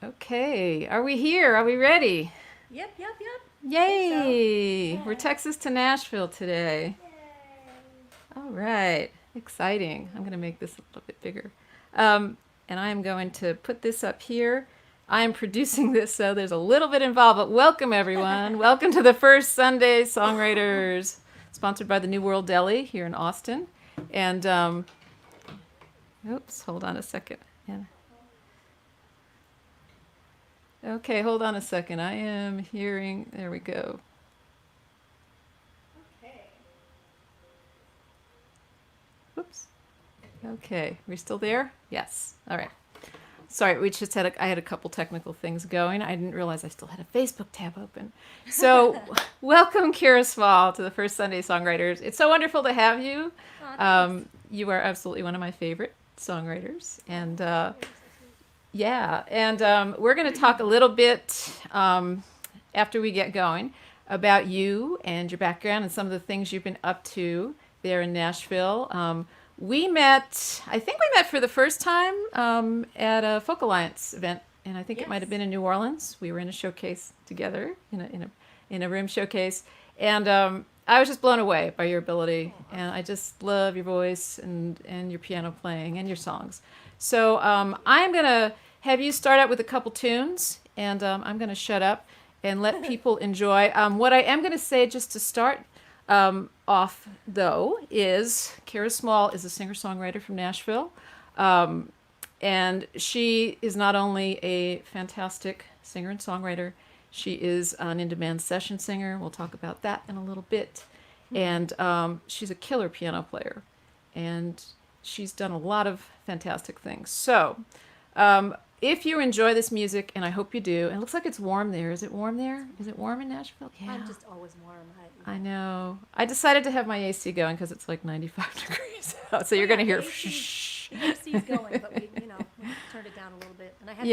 Okay, are we here? Are we ready? Yep. Yay! So. We're Texas to Nashville today. Yay. All right, exciting. I'm going to make this a little bit bigger. And I'm going to put this up here. I'm producing this, so there's a little bit involved, but welcome everyone. Welcome to the first Sunday Songwriters, sponsored by the NeWorlDeli here in Austin. And, oops, hold on a second. Yeah. Okay, hold on a second. I am hearing, there we go. Okay. Oops. Okay, we're still there? Yes. All right. Sorry, I had a couple technical things going. I didn't realize I still had a Facebook tab open. So, welcome, Kira Small, to the first Sunday Songwriters. It's so wonderful to have you. You are absolutely one of my favorite songwriters, and we're going to talk a little bit after we get going about you and your background and some of the things you've been up to there in Nashville. I think we met for the first time at a Folk Alliance event, and I think it might have been in New Orleans. We were in a showcase together, in a room showcase, and I was just blown away by your ability, and I just love your voice and your piano playing and your songs. So I'm going to have you start out with a couple tunes, and I'm going to shut up and let people enjoy. What I am going to say just to start off, though, is Kira Small is a singer-songwriter from Nashville. And she is not only a fantastic singer and songwriter, she is an in-demand session singer. We'll talk about that in a little bit. And she's a killer piano player. And she's done a lot of fantastic things. So if you enjoy this music, and I hope you do, and it looks like it's warm there. Is it warm there? Is it warm in Nashville? Yeah. I'm just always warm. I know. I decided to have my AC going because it's like 95 degrees out. So you're going to hear shh. The AC's going, but we turned it down a little bit. And I had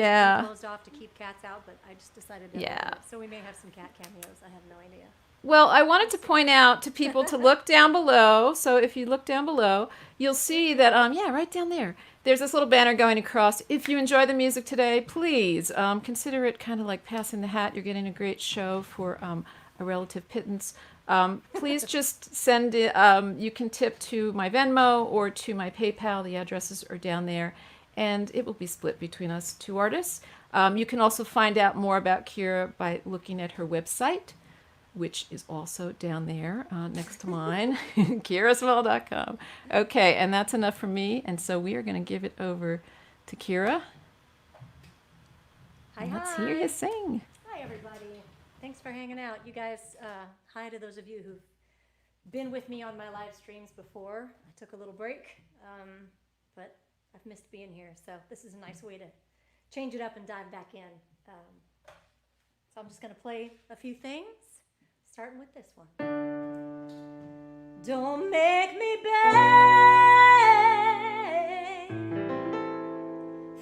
the closed off to keep cats out, but I just decided to open it. So we may have some cat cameos. I have no idea. Well, I wanted to point out to people to look down below. So if you look down below, you'll see that, right down there, there's this little banner going across. If you enjoy the music today, please consider it kind of like passing the hat. You're getting a great show for a relative pittance. Please just send it. You can tip to my Venmo or to my PayPal. The addresses are down there, and it will be split between us two artists. You can also find out more about Kira by looking at her website, which is also down there next to mine, kirasmall.com. Okay, and that's enough for me, and so we are going to give it over to Kira. Let's hear you sing. Hi, everybody. Thanks for hanging out. You guys, hi to those of you who've been with me on my live streams before. I took a little break, but I've missed being here, so this is a nice way to change it up and dive back in. So I'm just going to play a few things. Starting with this one. Don't make me beg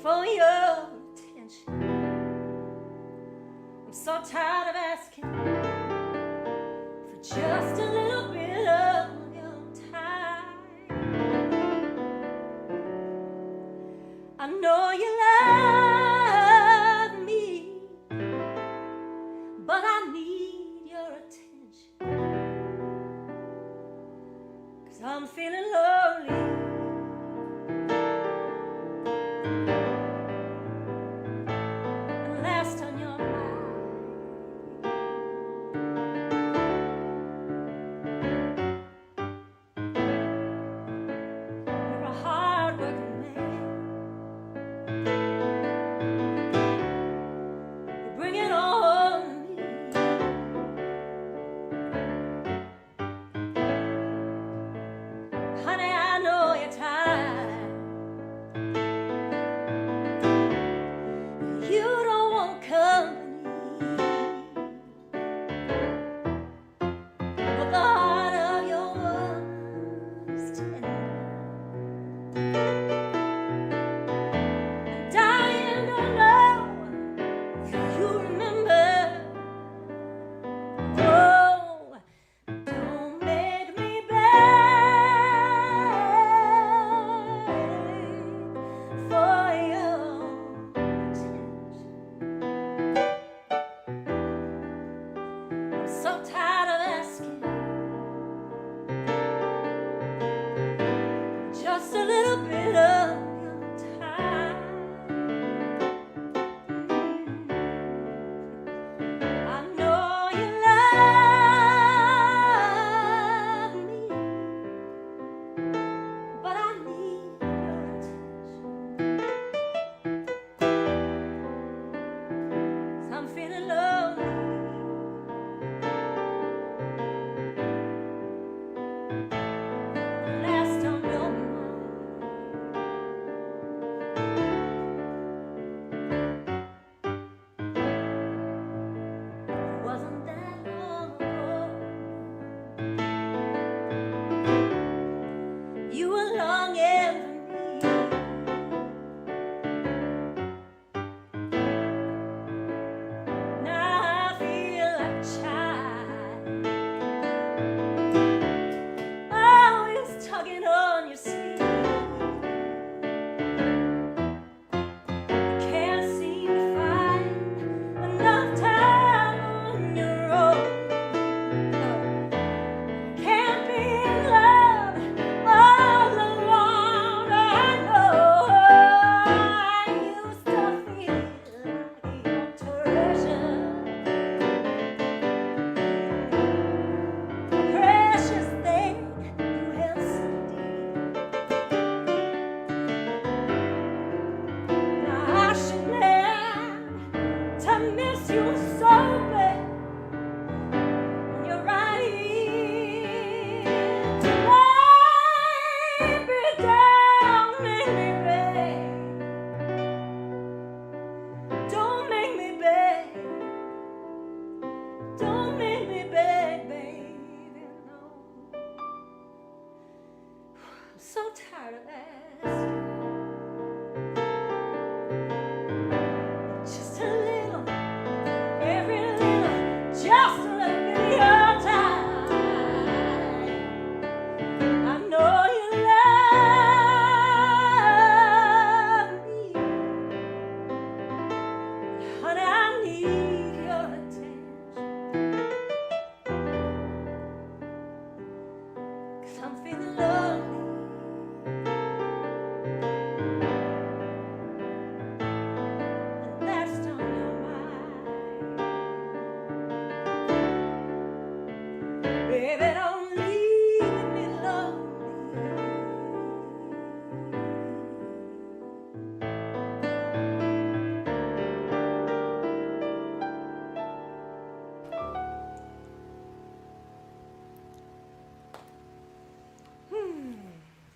for your attention. I'm so tired of asking for just a little bit of your time. I know you love me, but I need your attention. I'm feeling lonely. And last on your mind,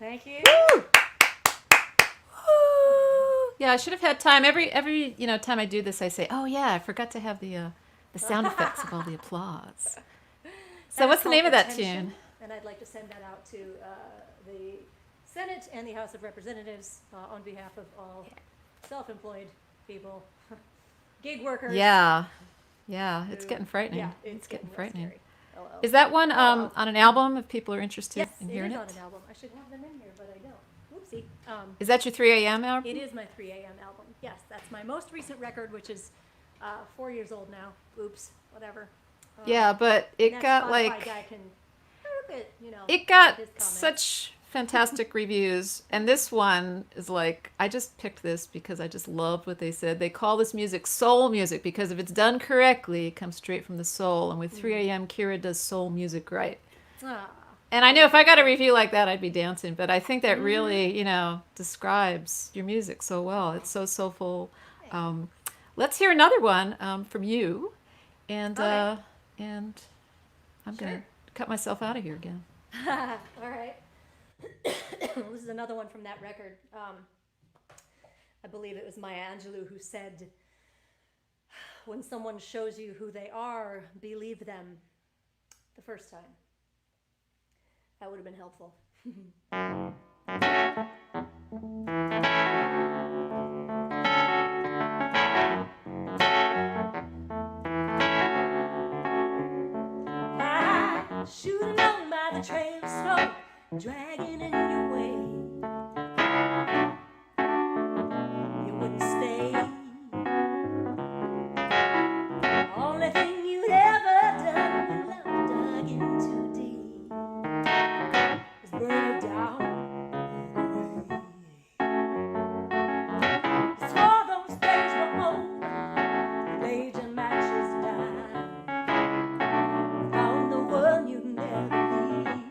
Thank you. Yeah, I should have had time. Every time I do this, I say, "Oh yeah, I forgot to have the sound effects of all the applause." So what's the name of that tune? And I'd like to send that out to the Senate and the House of Representatives on behalf of all self-employed people, gig workers. Yeah, it's who- getting frightening. Yeah, It's getting real frightening. scary. LOL. Is that one Oh. on an album if people are interested Yes, in it hearing is it? on an album. I should have them in here, but I don't. Whoopsie. Is that your 3 a.m. album? It is my 3 a.m. album. Yes, that's my most recent record, which is 4 years old now. Oops, whatever. Yeah, but it And got that Spotify like guy can look at, it got his comments. such fantastic reviews, and this one is like I just picked this because I just loved what they said. They call this music soul music because if it's done correctly, it comes straight from the soul. And with 3 a.m., Kira does soul music right. Ah, And I know if I got a review like that, I'd be dancing. But I think that really, describes your music so well. It's so soulful. Let's hear another one from you, and Okay. and I'm Sure. gonna cut myself out of here again. all right. This is another one from that record. I believe it was Maya Angelou who said, "When someone shows you who they are, believe them the first time." That would have been helpful. I should have known by the trail of smoke dragging in your way, you wouldn't stay. Only thing you'd ever done when love dug in too deep was burn it down and away. You swore those days were over, raging matches died. Found the one you'd never leave.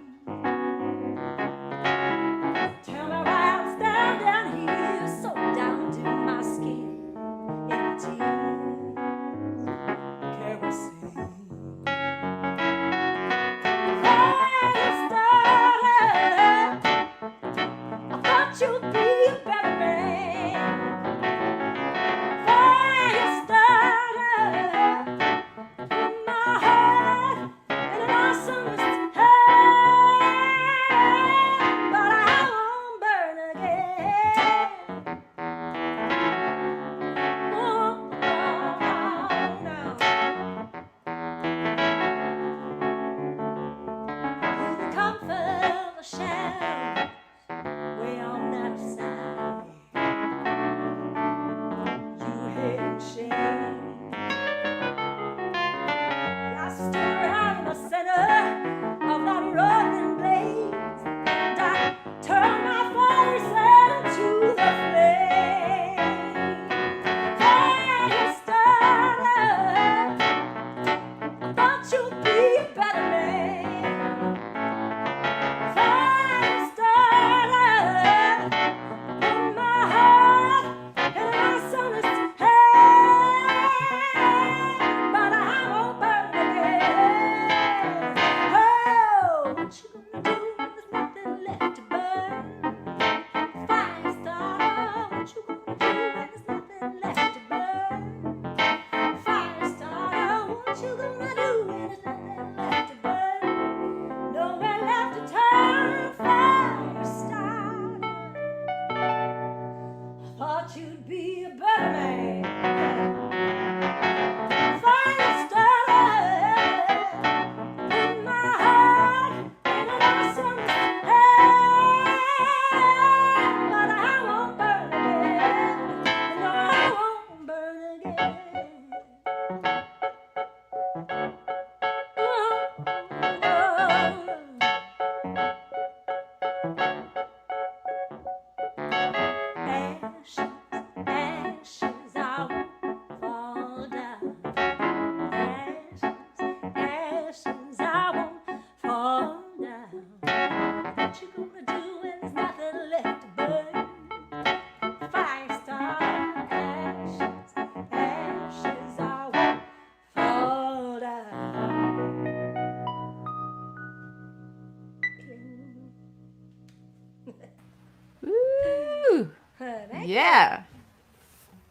Yeah.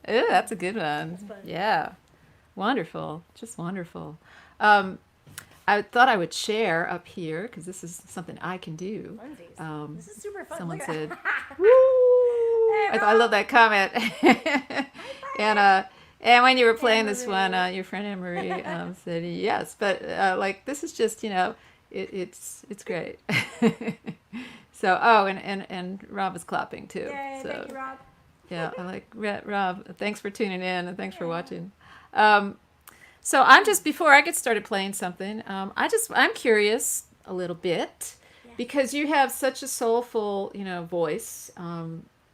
Ooh, that's a good one. fun. Yeah. Wonderful. Just wonderful. I thought I would share up here because this is something I can do. Funsies. This is super fun. Someone Look at said, that. "Woo!" I love that comment. And when you were playing this one, Anne-Marie. your friend Anne Marie said yes, but like this is just it's great. So and Rob is clapping too. Yay, So thank you, Rob. yeah, I like Rob. Thanks for tuning in and thanks for watching. So I'm just before I get started playing something, I'm curious a little bit because you have such a soulful voice.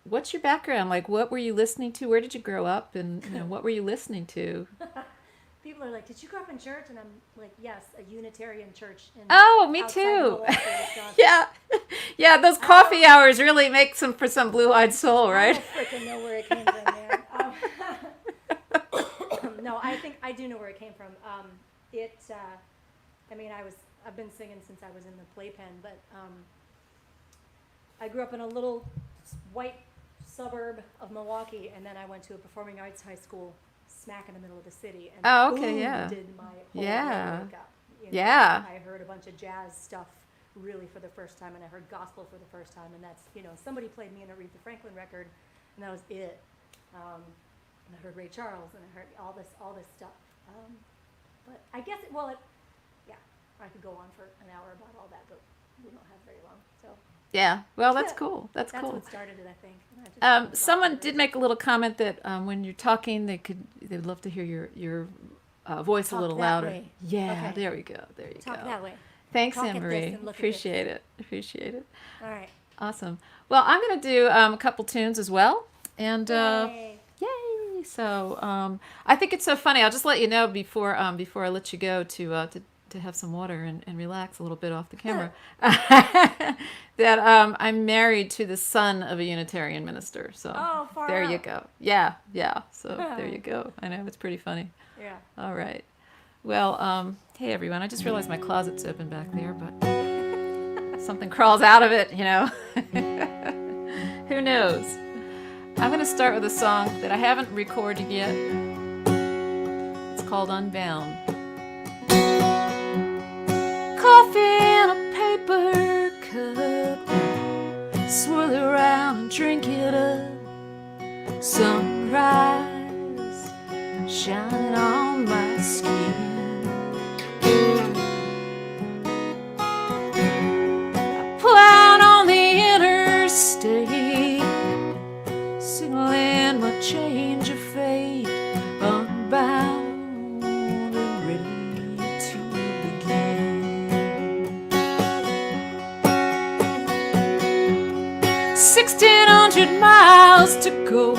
What's your background? Like, what were you listening to? Where did you grow up? And what were you listening to? People are like, "Did you grow up in church?" And I'm like, "Yes, a Unitarian church." Oh, me outside too. Milwaukee, Wisconsin. Yeah, yeah. Those coffee hours really make some for some blue-eyed soul, right? I don't freaking know where it came from, man. No, I think I do know where it came from. I've been singing since I was in the playpen, but I grew up in a little white suburb of Milwaukee, and then I went to a performing arts high school smack in the middle of the city. And Oh, okay, boom, yeah. did my whole Yeah. world wake up. Yeah. I heard a bunch of jazz stuff really for the first time, and I heard gospel for the first time, and that's, somebody played me an Aretha Franklin record, and that was it. And I heard Ray Charles, and I heard all this stuff. But I guess, I could go on for an hour about all that, but we don't have very long, so. Yeah. Well, that's Yeah. cool. That's That's cool. what started it, I think. And I just Someone adopted did it. make a little comment that when you're talking, they'd love to hear your voice Talk a little that louder. way. Yeah, Okay. there we go. There you Talk go. that way. Thanks, Talk at Anne this Marie. and look at Appreciate it. Appreciate it. All right. Awesome. Well, I'm going to do a couple tunes as well, and Yay. yay! So I think it's so funny. I'll just let you know before I let you go to have some water and relax a little bit off the camera. That I'm married to the son of a Unitarian minister. So Oh, far there you out. go. Yeah, yeah. So there you go. I know it's pretty funny. Yeah. All right. Well, hey everyone. I just realized my closet's open back there, but something crawls out of it, Who knows? I'm going to start with a song that I haven't recorded yet. It's called Unbound. Coffee in a paper cup, swirl it around and drink it up. Sunrise shining on my skin. I pull out on the interstate, signaling my change of fate, unbound and ready to begin. 1,600 miles to go.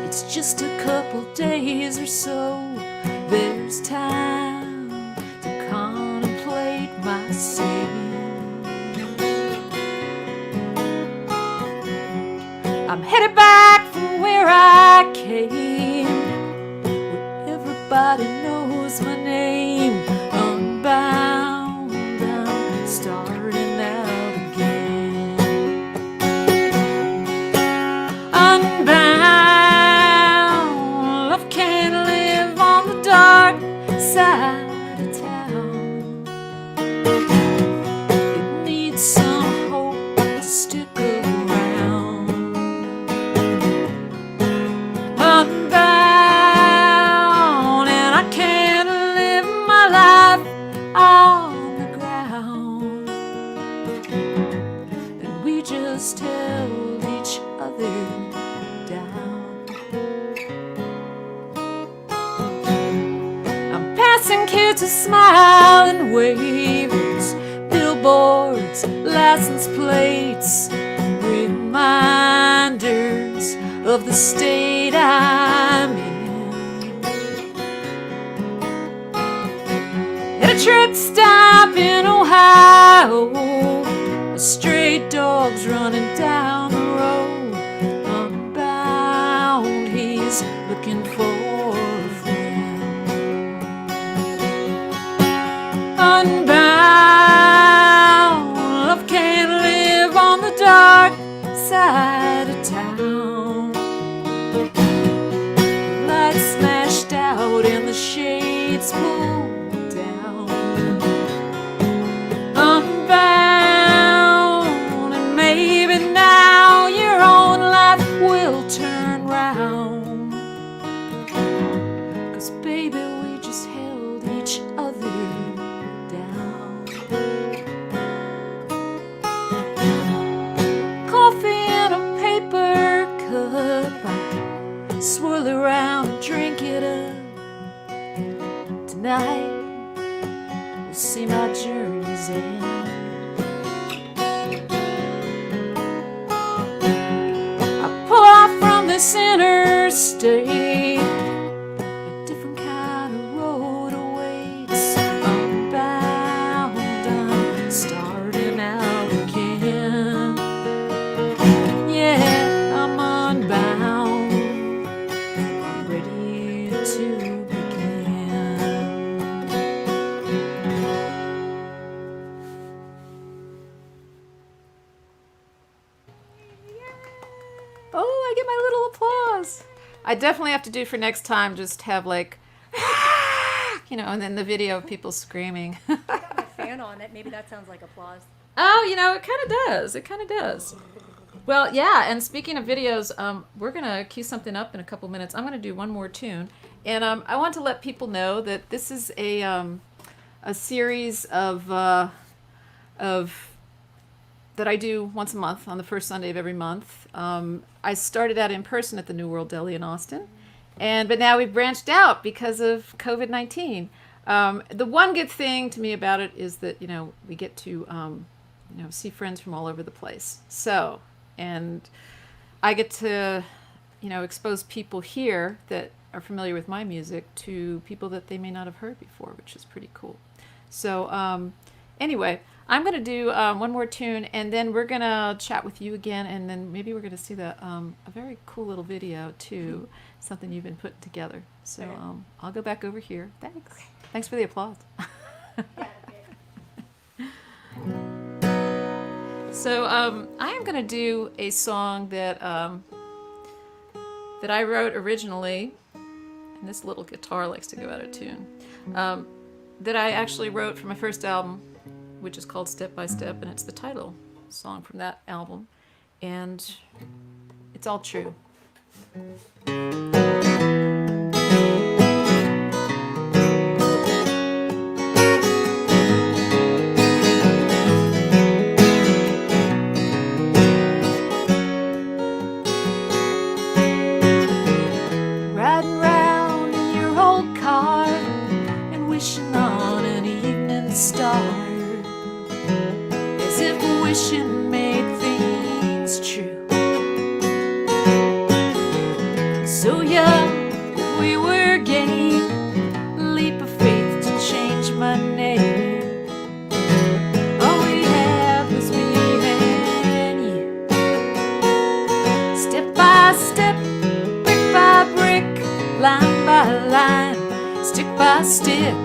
It's just a couple days or so. There's time to contemplate my sin. I'm headed back from where I came, where everybody knows my name. Unbound, I'm starting out again. Unbound, love can't live on the dark side of town. It needs some hope to stick around. Unbound, and I can't live my life on the ground. And we just held each other down. I'm passing kids who smile and wave. It's billboards, license plates, reminders of the state I'm in. At a truck stop in Ohio, a stray dog's running down the road. Unbound, he's looking for a friend. Unbound, love can't live on the dark side of town. gets pulled down, unbound, and maybe now your own life will turn round. 'Cause baby, we just held each other down. Coffee in a paper cup, I swirl around and drink it up. Tonight we'll see my journey's end. I pull off from this interstate, a different kind of road awaits. Unbound, I'm starting out again. Yeah, I'm unbound, I'm ready to begin. Oh, I get my little applause. I definitely have to do for next time, just have like, you know, and then the video of people screaming. I got my fan on it. Maybe that sounds like applause. Oh, you know, it kind of does. It kind of does. Well, yeah, and speaking of videos, we're going to cue something up in a couple minutes. I'm going to do one more tune. And I want to let people know that this is a series of that I do once a month on the first Sunday of every month. I started out in person at the NeWorlDeli in Austin, but now we've branched out because of COVID-19. The one good thing to me about it is that, you know, we get to, you know, see friends from all over the place. So, and I get to, you know, expose people here that are familiar with my music to people that they may not have heard before, which is pretty cool. So, anyway, I'm going to do one more tune, and then we're going to chat with you again, and then maybe we're going to see a very cool little video, too, something you've been putting together. So I'll go back over here. Thanks. Okay. Thanks for the applause. So I am going to do a song that that I wrote originally, and this little guitar likes to go out of tune, that I actually wrote for my first album, which is called Step by Step, and it's the title song from that album, and it's all true. Riding round in your old car and wishing on an evening star, as if wishing made things true. So young we were gay, leap of faith to change my name. All we had was me and you. Step by step, brick by brick, line by line, stick by stick,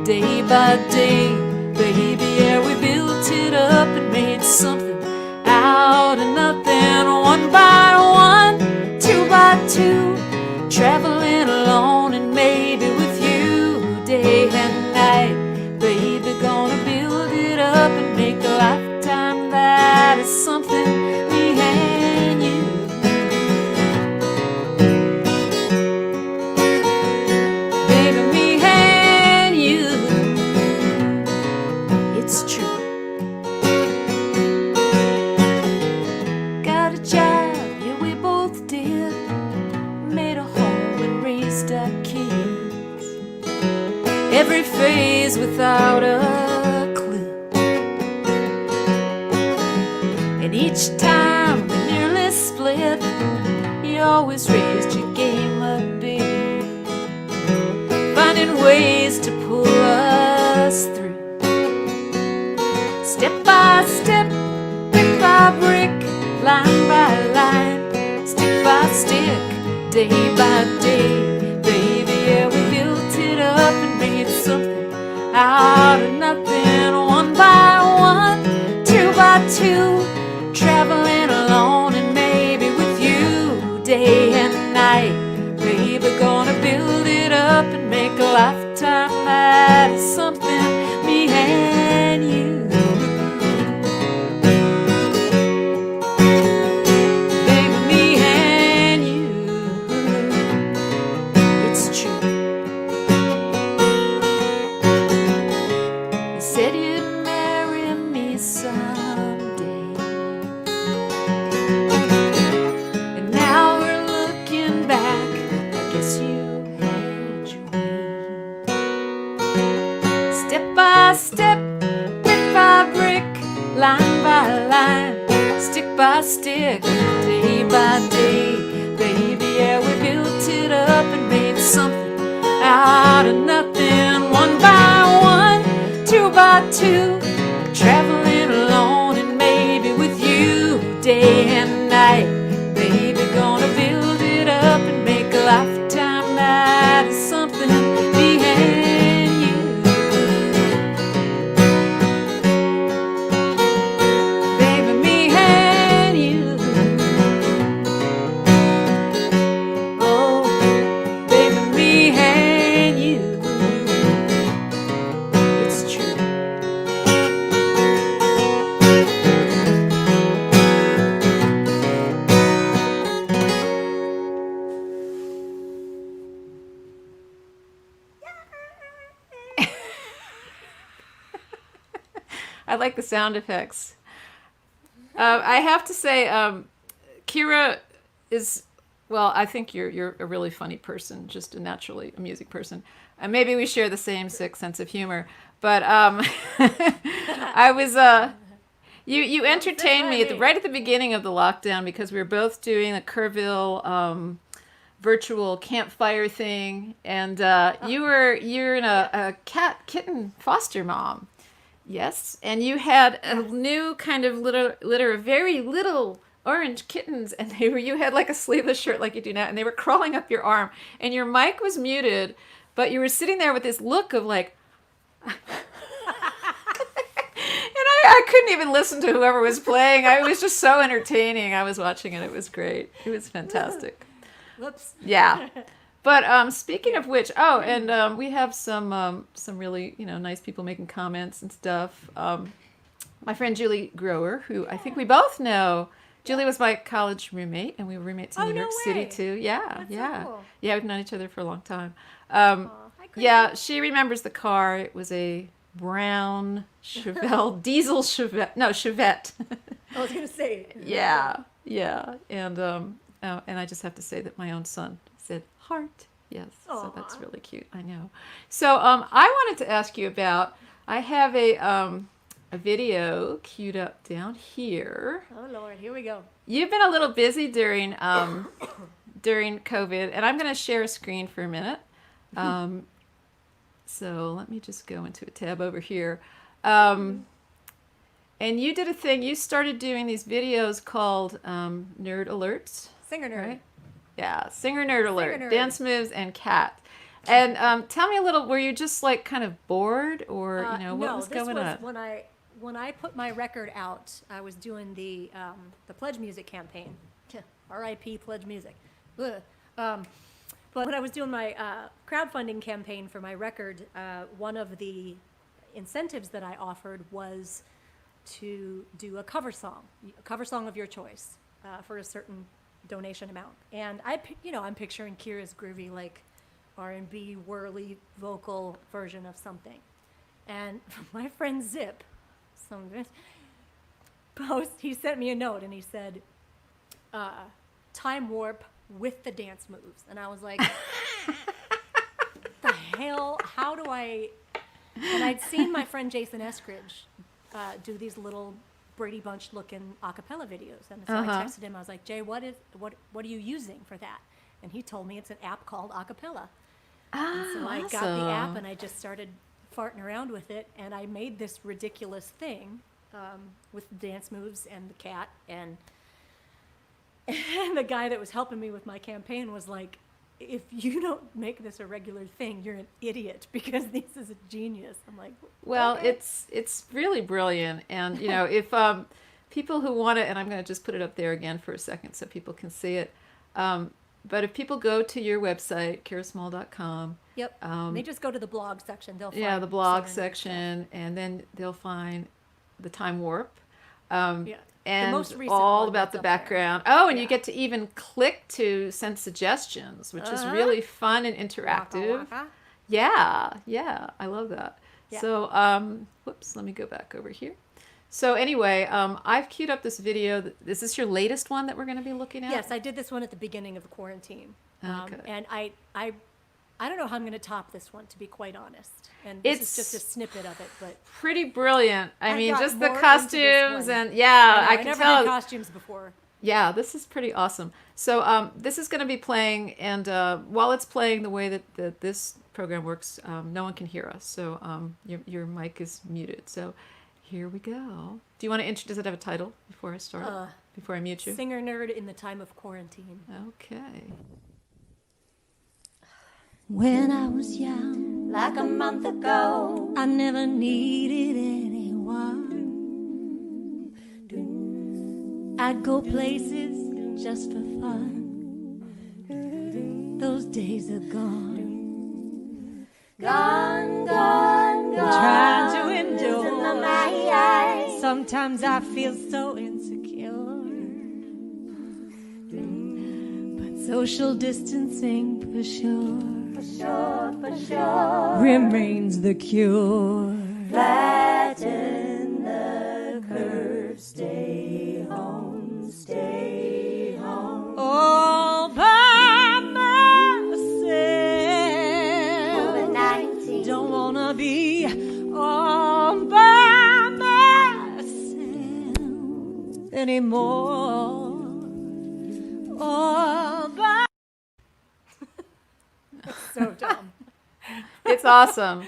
day by day. Baby, yeah, we built it up and made something out of nothing. One by one, two by two, traveling alone and maybe with you, day and night. Baby, gonna build it up and make a lifetime that is something, me and you. Baby, me and you, it's true. Got a job, yeah, we both did. Made a home and raised our kids. Every phase without a clue. And each time we nearly split, you always raised your game a bit, finding ways to pull us through. Step by step, brick by brick, line by line, stick by stick, day by day. Baby, yeah, we built it up and made something out of nothing. One by one, two by two, traveling alone and maybe with you, day and night. Baby, gonna build it up and make a lifetime stick day by day. Baby, yeah, we built it up and made something out of nothing. One by one, two by two, traveling alone and maybe with you day and night. Baby, gonna build it up and make a lifetime out of something behind you. Baby, me and you. Oh, baby, me and you. It's true. I like the sound effects. I have to say, Kira is, well, I think you're a really funny person, just a naturally a music person. Maybe we share the same sick sense of humor. But I was, you entertained me right at the beginning of the lockdown because we were both doing a Kerrville virtual campfire thing, and you're in a kitten foster mom. Yes, and you had a new kind of litter of very little orange kittens, and you had like a sleeveless shirt like you do now, and they were crawling up your arm, and your mic was muted, but you were sitting there with this look of like, and I couldn't even listen to whoever was playing. It was just so entertaining. I was watching it. It was great. It was fantastic. Whoops. Yeah. But speaking of which, and we have some really nice people making comments and stuff. My friend Julie Grower, who I think we both know. Julie was my college roommate, and we were roommates in New York City too. Yeah, That's yeah, so cool. yeah. We've known each other for a long time. Hi, Chrissy. Yeah, she remembers the car. It was a brown Chevelle diesel Chevette. I was gonna say. Yeah, and I just have to say that my own son said heart. Yes, so that's Aw. really cute. I know. So I wanted to ask you about. I have a video queued up down here. Oh Lord, here we go. You've been a little busy during during COVID, and I'm going to share a screen for a minute. So let me just go into a tab over here. And you did a thing. You started doing these videos called Nerd Alerts. Singer nerd. Right? Yeah, Singer Nerd Alert, Nerd. Dance Moves, and Cat. And tell me a little, were you just like kind of bored, or what was going on? When I put my record out, I was doing the Pledge Music campaign. R.I.P. Pledge Music. Ugh. But when I was doing my crowdfunding campaign for my record, one of the incentives that I offered was to do a cover song of your choice for a certain donation amount. And I'm picturing Kira's groovy like R&B whirly vocal version of something. And my friend Zip, he sent me a note and he said, time warp with the dance moves. And I was like, the hell, how do I? And I'd seen my friend Jason Eskridge do these little Brady Bunch looking a cappella videos. And so I texted him, I was like, Jay, what are you using for that? And he told me it's an app called Acapella. And so I got the app and I just started farting around with it, and I made this ridiculous thing with the dance moves and the cat, and the guy that was helping me with my campaign was like, if you don't make this a regular thing, you're an idiot, because this is a genius. I'm like, well, okay. it's really brilliant, and if people who want it, and I'm going to just put it up there again for a second so people can see it. But if people go to your website, kirasmall.com. Yep. They just go to the blog section. They'll find Yeah, the blog Singer Nerd section, and then they'll find the Time Warp. Yeah. And most recent all one about that's the up there. background. Oh, and you Yeah. get to even click to send suggestions, which is really fun and interactive. Waka, waka. Yeah, I love that. Yeah. So, whoops, let me go back over here. So anyway, I've queued up this video. Is this your latest one that we're going to be looking at? Yes, I did this one at the beginning of the quarantine. Okay. And I I don't know how I'm going to top this one, to be quite honest. And this It's is just a snippet of it, but pretty brilliant. I I've mean, got just the more into this costumes one. and yeah, I I can never tell. did costumes before. Yeah, this is pretty awesome. So this is going to be playing, and while it's playing, the way that this program works, no one can hear us. So your mic is muted. So here we go. Do you want to does it have a title before I start? Before I mute you? Singer nerd in the time of quarantine. Okay. When I was young, like a month ago, I never needed anyone. I'd go places just for fun. Those days are gone. Gone, gone, gone. Trying to endure. Sometimes I feel so insecure. But social distancing for sure. For sure, remains the cure. Flatten the curve, stay home, stay home. All by myself. COVID-19. Don't wanna be all by myself anymore. All by So dumb. It's awesome.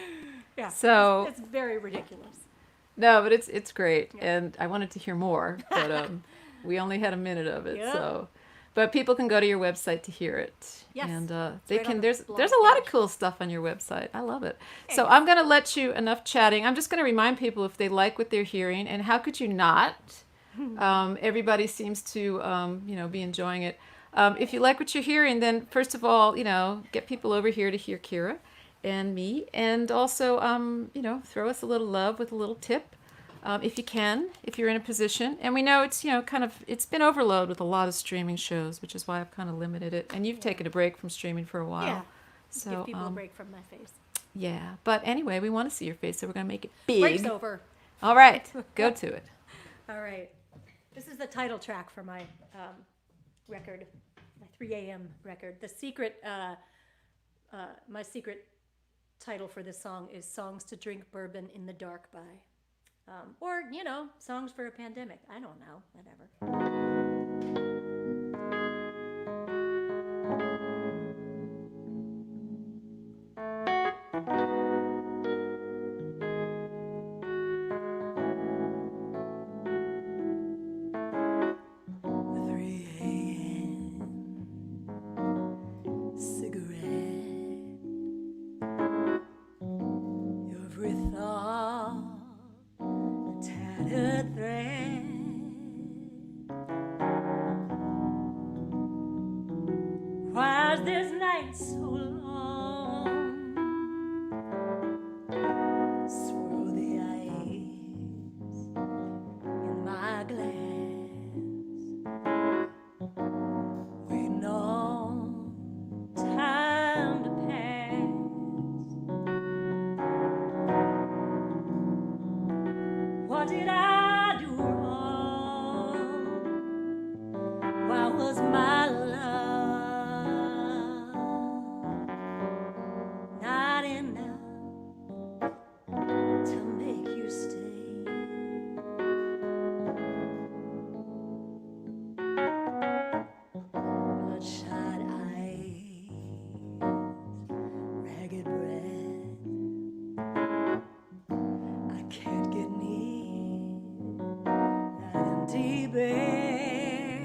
Yeah. So It's very ridiculous. no, but it's great, Yeah. and I wanted to hear more, but we only had a minute of it. Yeah. So, but people can go to your website to hear it. Yes, And they right can. on the There's blog a lot of page. cool stuff on your website. I love it. So Thanks. I'm going to let you enough chatting. I'm just going to remind people if they like what they're hearing, and how could you not? Everybody seems to be enjoying it. If you like what you're hearing, then first of all, get people over here to hear Kira and me, and also throw us a little love with a little tip. If you can, if you're in a position. And we know it's, it's been overload with a lot of streaming shows, which is why I've kind of limited it. And you've taken a break from streaming for a while. Yeah. So, Give people a break from my face. yeah. But anyway, we want to see your face, so we're going to make it big. Break's over. All right. Go to it. All right. This is the title track for my record, my 3 a.m. record. The secret, my secret title for this song is Songs to Drink Bourbon in the Dark by. Or, songs for a pandemic. I don't know, whatever. Why's this night so long? Swirl the ice in my glass, waiting on time to pass. What did I do wrong? Why was my love not enough to make you stay? Bloodshot eyes, ragged breath, I can't get near that empty bed.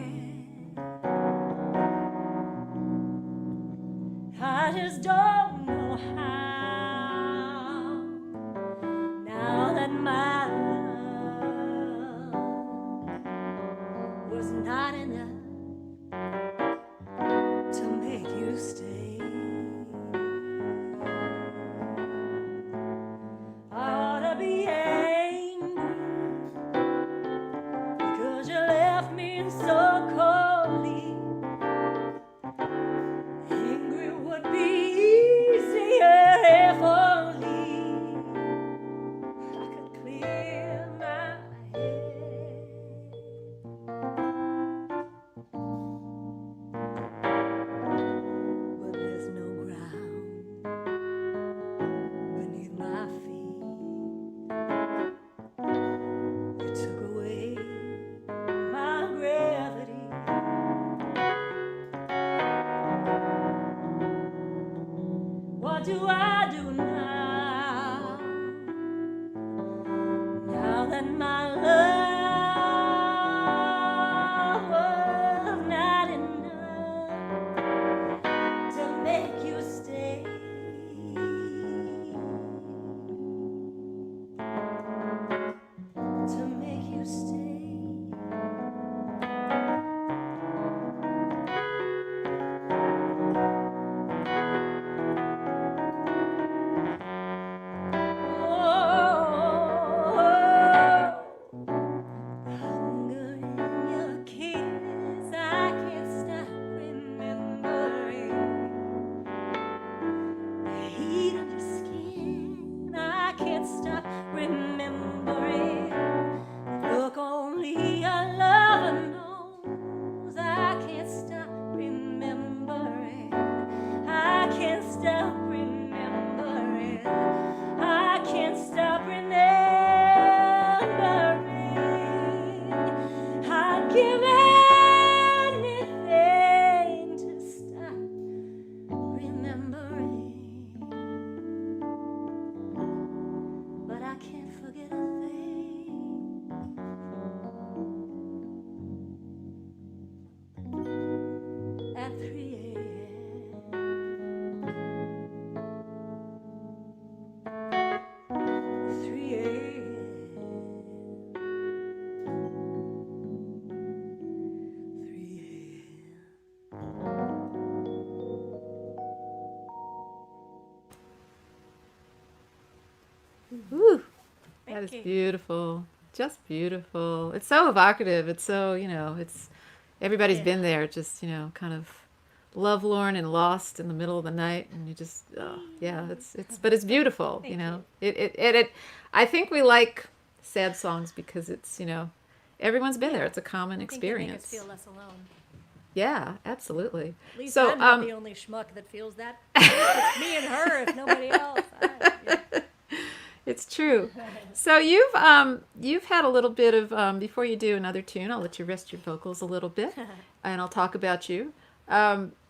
I just don't know how, now that my love was not enough to make you stay. I ought to be angry because you left me so coldly. Angry would be easier if only I could clear my head. But do I do now? Now that my love was not enough to make you stay. To make you stay. At 3 a.m. 3 a.m. 3 Woo. That Thank is you. beautiful. Just beautiful. It's so evocative. It's so, it's everybody's Yeah. been there, just, kind of lovelorn and lost in the middle of the night, and you just, yeah, but it's beautiful, Thank It I think we like sad songs because it's, everyone's been there. Yeah. It's a common I think they make us experience. feel less alone. Yeah, absolutely. At least So, I'm not the only schmuck that feels that. It's me and her, if nobody else. Yeah. it's true. So you've had a little bit of before you do another tune, I'll let you rest your vocals a little bit, and I'll talk about you.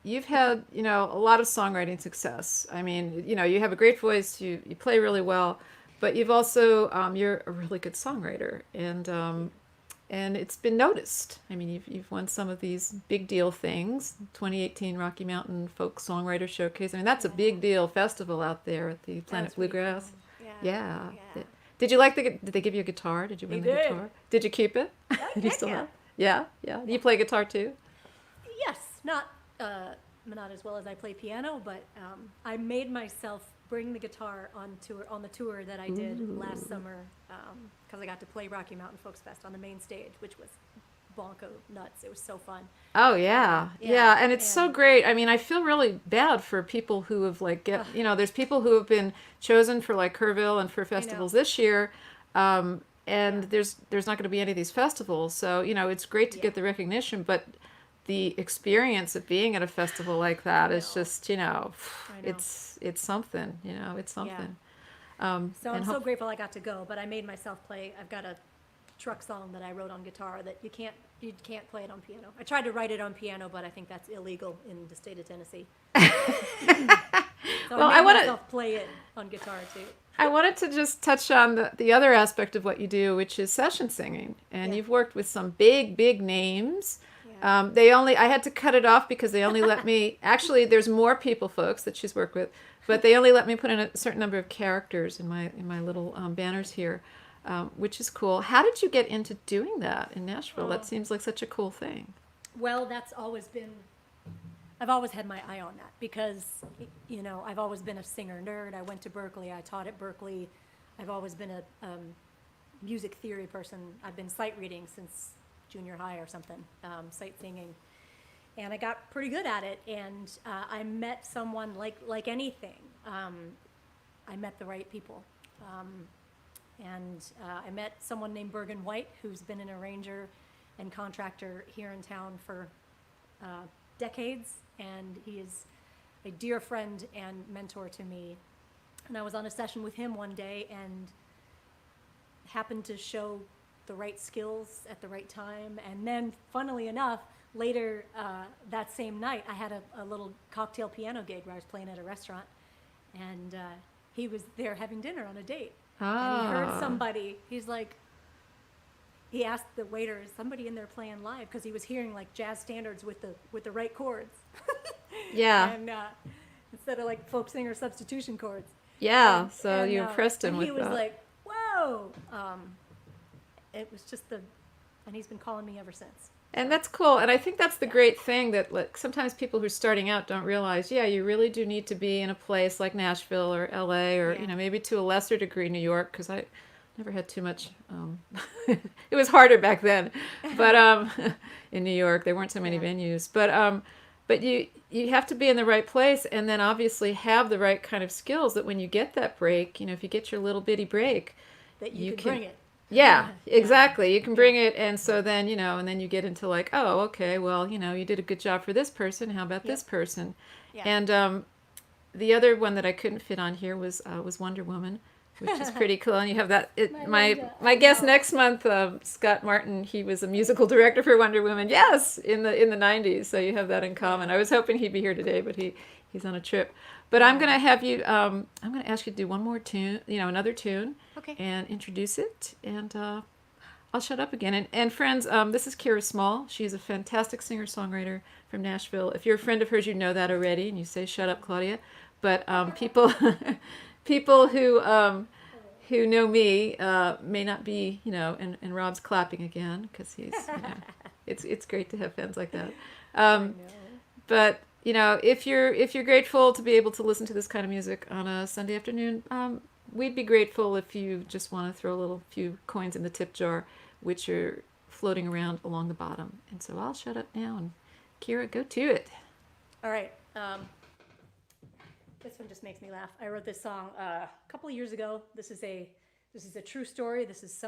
You've had a lot of songwriting success. I mean, you have a great voice. You play really well, but you've also you're a really good songwriter, and it's been noticed. I mean, you've won some of these big deal things. 2018 Rocky Mountain Folk Songwriter Showcase. I mean, that's a big deal festival out there at the Planet That's pretty Bluegrass. cool. Yeah. Yeah. Did you like did they give you a guitar? Did you win They the did. guitar? Did you keep it? You heck still yeah. have? Yeah, yeah. You play guitar too? Yes, not as well as I play piano, but I made myself bring the guitar on the tour that I did last summer because I got to play Rocky Mountain Folks Fest on the main stage, which was bonko nuts. It was so fun. Oh yeah, Yeah, yeah, and it's so and- great. I mean, I feel really bad for people who have there's people who have been chosen for like Kerrville and for festivals this year, and there's not going to be any of these festivals. So it's great to Yeah. get the recognition, but the experience of being at a festival like that is know. just know. it's something. It's something. So and I'm so grateful I got to go, but I made myself play. I've got a truck song that I wrote on guitar that you can't play it on piano. I tried to write it on piano, but I think that's illegal in the state of Tennessee. So Well, I I made wanna- myself play it on guitar too. I wanted to just touch on the other aspect of what you do, which is session singing. And Yeah. you've worked with some big names. Yeah. I had to cut it off because they only let me, actually, there's more people, folks, that she's worked with, but they only let me put in a certain number of characters in my little banners here, which is cool. How did you get into doing that in Nashville? That seems like such a cool thing. Well, I've always had my eye on that because, I've always been a singer nerd. I went to Berkeley. I taught at Berkeley. I've always been a music theory person. I've been sight reading since junior high or something, sight singing. And I got pretty good at it. And I met someone like anything. I met the right people. And I met someone named Bergen White, who's been an arranger and contractor here in town for decades, and he is a dear friend and mentor to me. And I was on a session with him one day and happened to show the right skills at the right time. And then, funnily enough, later that same night, I had a little cocktail piano gig where I was playing at a restaurant. and he was there having dinner on a date. And he heard somebody. He's like, he asked the waiter, "Is somebody in there playing live?" Because he was hearing like jazz standards with the right chords. Yeah. And instead of like folk singer substitution chords. Yeah. So And, you impressed him and with he was that. like, "Whoa!" It was just and he's been calling me ever since. And that's cool. And I think that's the great thing that like sometimes people who are starting out don't realize, yeah, you really do need to be in a place like Nashville or LA or, Yeah. maybe to a lesser degree New York, because I never had too much. It was harder back then. But in New York, there weren't so many venues. But you have to be in the right place and then obviously have the right kind of skills that when you get that break, if you get your little bitty break, That you can bring it. yeah, exactly. You can bring it, and so then, and then you get into like, oh, okay, well, you did a good job for this person. How about this person? Yeah. And the other one that I couldn't fit on here was Wonder Woman, which is pretty cool. And you have that. My guest next month, Scott Martin, he was a musical director for Wonder Woman. Yes, in the 90s. So you have that in common. I was hoping he'd be here today, but he's on a trip. But I'm gonna have you. I'm gonna ask you to do one more tune. Another tune. Okay. And introduce it, and I'll shut up again. And friends, this is Kira Small. She's a fantastic singer-songwriter from Nashville. If you're a friend of hers, you know that already, and you say, "Shut up, Claudia." But people who know me may not be, and Rob's clapping again because he's, it's great to have fans like that. But if you're grateful to be able to listen to this kind of music on a Sunday afternoon, we'd be grateful if you just want to throw a little few coins in the tip jar, which are floating around along the bottom. And so I'll shut up now, and Kira, go to it. All right. This one just makes me laugh. I wrote this song a couple of years ago. This is a true story. This is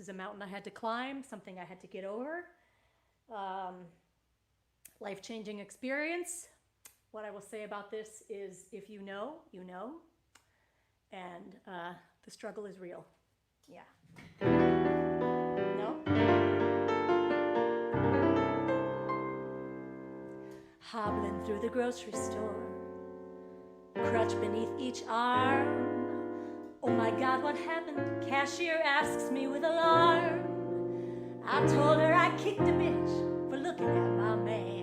a mountain I had to climb, something I had to get over. Life-changing experience. What I will say about this is, if you know, you know. And the struggle is real. Yeah. No? Hobbling through the grocery store, crutch beneath each arm. Oh my God, what happened? Cashier asks me with alarm. I told her I kicked a bitch for looking at my man.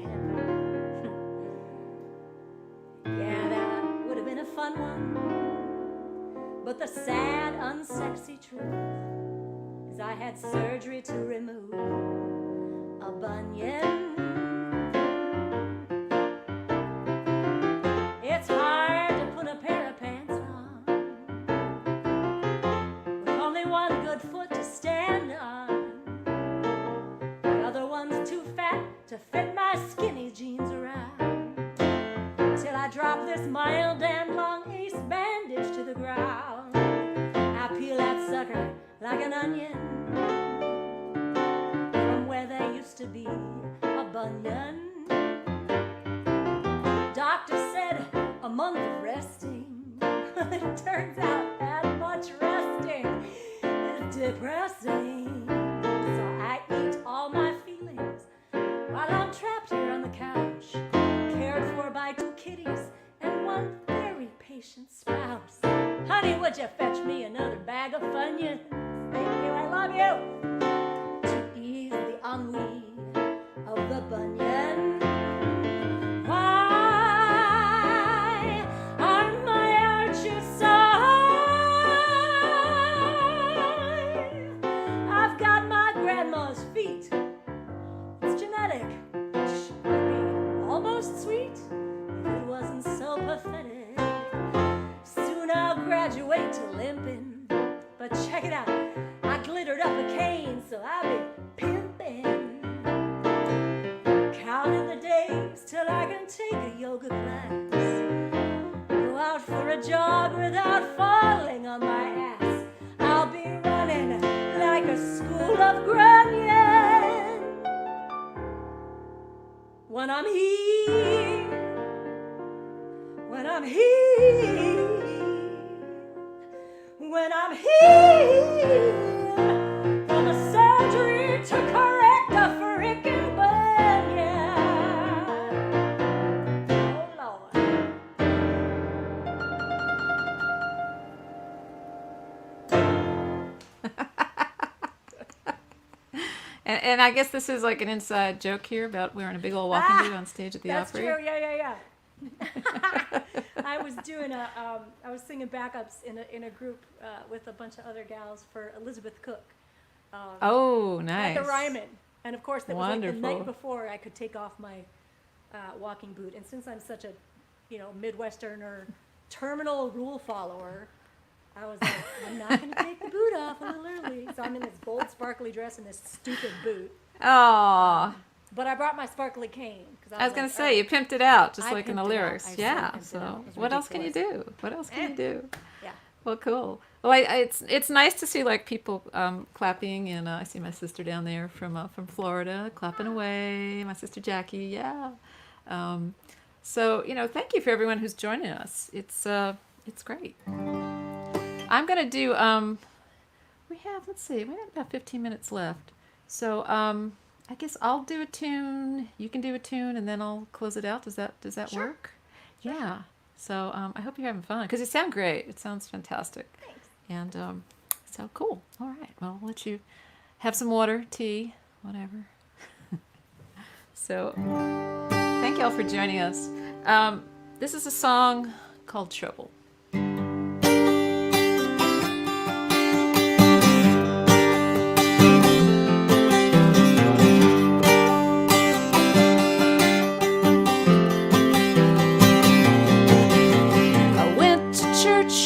Yeah, that would have been a fun one. But the sad, unsexy truth is I had surgery to remove a bunion. It's hard to put a pair of pants on with only one good foot to stand on. The other one's too fat to fit my skinny jeans around. Till I drop this mild and long ace bandage to the ground. I peel that sucker like an onion from where there used to be a bunion. Doctor said a month of resting. It turns out that much resting is depressing. So I eat all my feelings while I'm trapped here on the couch, cared for by 2 kitties and one very patient spouse. Honey, would you fetch me another bag of Funyuns? Thank you, I love you. To ease the ennui of the bunion. Why are my arches so high? I've got my grandma's feet. It's genetic. It would be almost sweet if it wasn't so pathetic. I'll graduate to limping, but check it out, I glittered up a cane, so I'll be pimping, counting the days till I can take a yoga class, go out for a jog without falling on my ass. I'll be running like a school of grunion when I'm here, when I'm here. When I'm healed from a surgery to correct a freaking bunion. Oh, Lord. And I guess this is like an inside joke here about wearing a big old walking boot on stage at the That's Opry. true. Yeah. I was doing I was singing backups in a group with a bunch of other gals for Elizabeth Cook. Oh, nice. At the Ryman. And of course, that was like the Wonderful. night before I could take off my walking boot. And since I'm such a, Midwesterner, terminal rule follower, I was like, I'm not going to take the boot off a little early. So I'm in this bold, sparkly dress and this stupid boot. Oh, But I brought my sparkly cane. Cause I was going like, to say, you pimped it out, just I like in the pimped it out. lyrics. I so Yeah, pimped it out. so It was what else can you ridiculous. do? What else can you do? Yeah. Well, cool. Well, it's nice to see like people clapping, and I see my sister down there from Florida clapping away. My sister Jackie, yeah. So thank you for everyone who's joining us. It's great. I'm gonna do. We have about 15 minutes left. So I guess I'll do a tune. You can do a tune, and then I'll close it out. Does that Sure. work? Yeah. So I hope you're having fun because you sound great. It sounds fantastic. Thanks. And so cool. All right. Well, I'll let you have some water, tea, whatever. So thank y'all for joining us. This is a song called Trouble.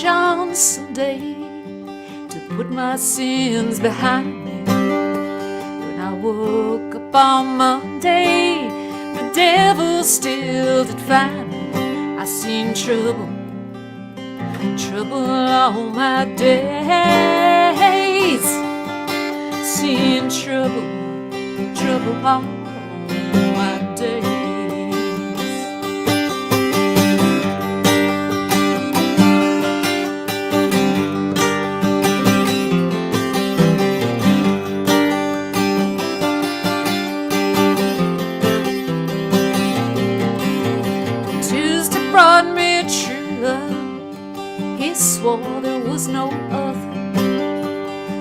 On Sunday to put my sins behind me. When I woke up on Monday, the devil still did find me. I seen trouble all my days. Seen trouble all my days. Brought me true love. He swore there was no other.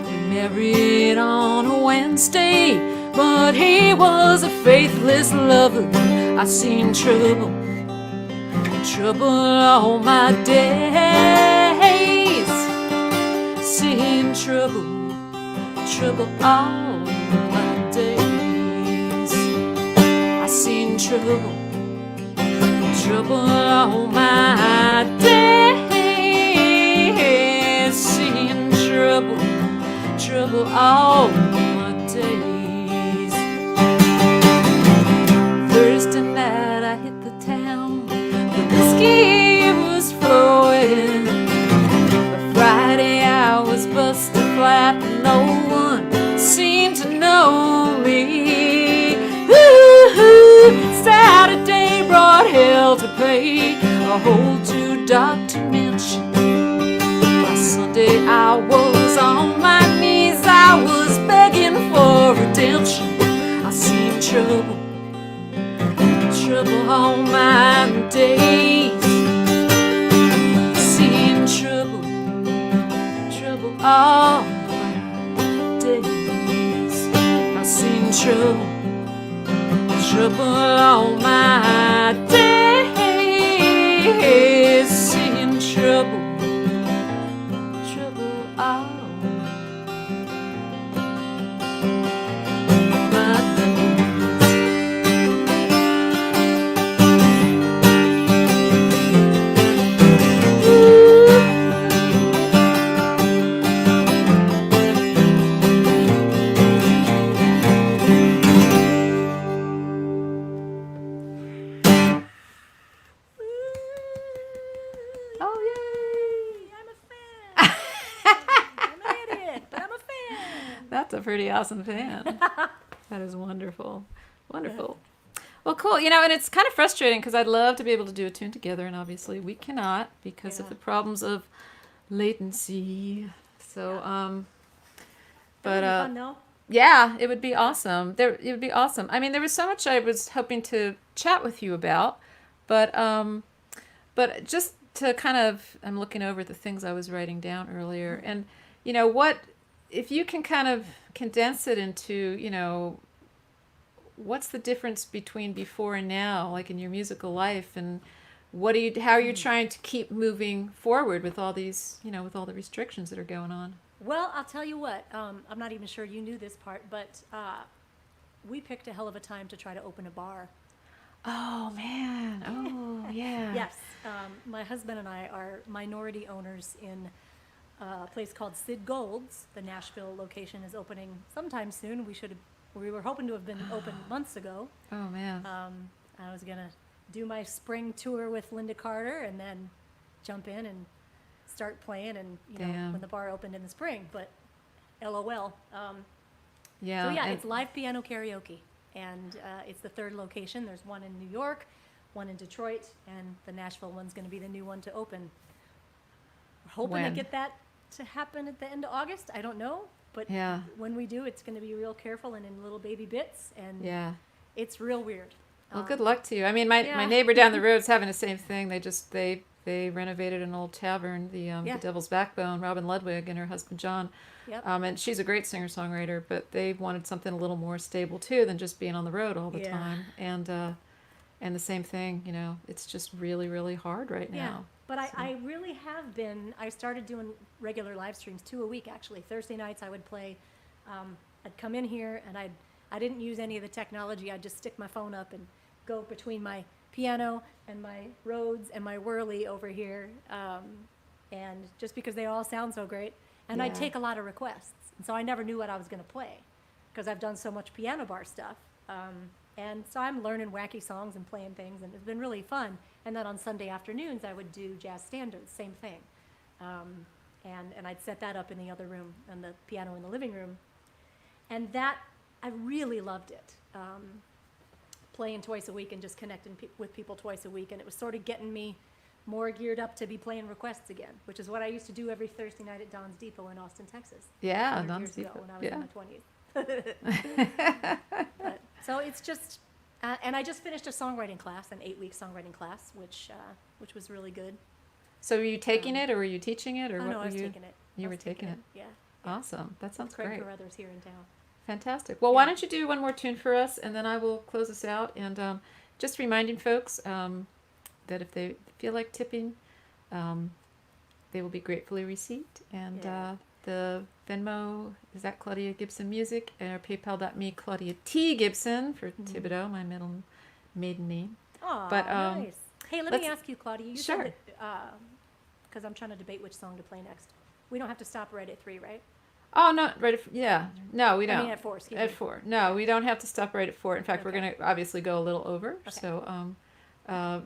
We married on a Wednesday, but he was a faithless lover. I seen trouble all my days. Seen trouble all my days. I seen trouble all my days. Seeing trouble all my days. Thursday night I hit the town. The whiskey was flowing. But Friday I was busted flat. No one seemed to know me. Ooh, Saturday brought hell to pay, a hole too dark to mention. By Sunday I was on my knees, I was begging for redemption. I seen trouble all my days. Seen trouble all my days. I seen trouble all my days. Seeing trouble all my That's a pretty awesome fan. That is wonderful. Wonderful. Well, cool. And it's kind of frustrating because I'd love to be able to do a tune together, and obviously we cannot because of the problems of latency. So, but fun, though. Yeah, it would be awesome. It would be awesome. I mean, there was so much I was hoping to chat with you about, but just to kind of, I'm looking over the things I was writing down earlier, and what if you can kind of condense it into, what's the difference between before and now, like in your musical life, and how are you trying to keep moving forward with all these, with all the restrictions that are going on? Well, I'll tell you what. I'm not even sure you knew this part, but we picked a hell of a time to try to open a bar. Oh man! Oh yeah. Yes, my husband and I are minority owners in a place called Sid Gold's. The Nashville location is opening sometime soon. We were hoping to have been open months ago. Oh man. I was gonna do my spring tour with Linda Carter and then jump in and start playing, and Damn. when the bar opened in the spring. But LOL. Yeah. So yeah, and- it's live piano karaoke, and it's the third location. There's one in New York, one in Detroit, and the Nashville one's going to be the new one to open. We're hoping When? to get that to happen at the end of August. I don't know, but Yeah. when we do, it's going to be real careful and in little baby bits, and Yeah. it's real weird. Well, good luck to you. I mean, my yeah. neighbor down the road's having the same thing. They renovated an old tavern, the Yeah. Devil's Backbone. Robin Ludwig and her husband John, Yep. and she's a great singer-songwriter. But they wanted something a little more stable too than just being on the road all the Yeah. time. And the same thing, it's just really, really hard right Yeah, now. but I really have been. I started doing regular live streams, 2 a week actually. Thursday nights I would play. I'd come in here and I didn't use any of the technology. I'd just stick my phone up and go between my piano and my Rhodes and my Whirly over here, and just because they all sound so great. And I'd Yeah. take a lot of requests, and so I never knew what I was going to play because I've done so much piano bar stuff. And so I'm learning wacky songs and playing things, and it's been really fun. And then on Sunday afternoons, I would do jazz standards, same thing. And I'd set that up in the other room, and the piano in the living room. And that, I really loved it. Playing twice a week and just connecting with people twice a week. And it was sort of getting me more geared up to be playing requests again, which is what I used to do every Thursday night at Don's Depot in Austin, Texas. Yeah, 100 Don's years ago Depot. when I was Yeah. in my 20s. So it's just, and I just finished a songwriting class, an 8-week songwriting class, which was really good. So were you taking it, or were you teaching it, or Oh what no, were I was you? taking it. You I were was taking taking it. Yeah. Awesome. That sounds Craig great. Carruthers here in town. Fantastic. Well, why Yeah. don't you do one more tune for us, and then I will close us out. And just reminding folks that if they feel like tipping, they will be gratefully received. And Yeah. the Venmo is at Claudia Gibson Music, or PayPal.me Claudia T Gibson for Thibodeau, my maiden name. Oh, But, nice. Hey, let me let's- ask you, Claudia. You Sure. said that, because I'm trying to debate which song to play next. We don't have to stop right at 3, right? Oh no! No, we don't. I mean at 4. Excuse At me. 4. No, we don't have to stop right at 4. In fact, we're Okay. going to obviously go a little over. Okay. So,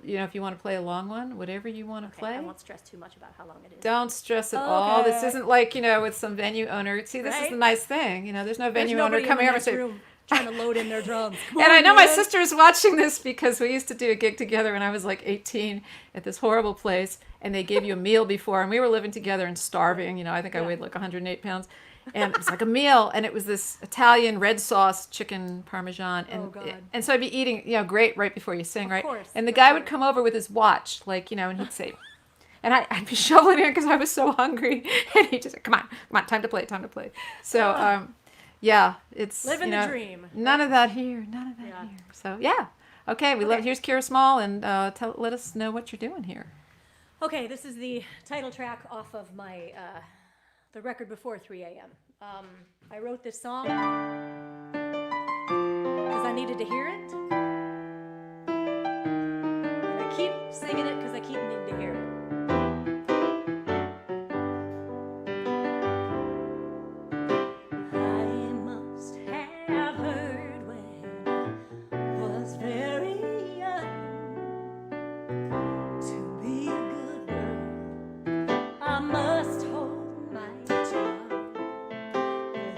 if you want to play a long one, whatever you want to Okay, play. I won't stress too much about how long it is. Don't stress at all. This Okay. isn't like, with some venue owner. See, this is Right? the nice thing. There's no There's venue owner nobody in coming the over and next saying, room trying to load in their drums. Come and on, I know my man. sister's watching this because we used to do a gig together when I was like 18 at this horrible place, and they gave you a meal before, and we were living together and starving. I think I Yeah. weighed like 108 pounds. And it was like a meal, and it was this Italian red sauce chicken parmesan, and Oh, God. and so I'd be eating, great right before you sing, right? course, And the of guy would course. come over with his watch, like, and he'd say, and I'd be shoveling in because I was so hungry, and he'd just say, come on, time to play. So, yeah, it's Living the dream. None of that here, Yeah. here. So yeah, okay, we love. Here's Kira Small, and let us know what you're doing here. Okay, this is the title track off of my the record before 3 a.m. I wrote this song because I needed to hear it, and I keep singing it because I keep needing to hear it. I must have heard when I was very young to be a good girl. I must hold my tongue. I've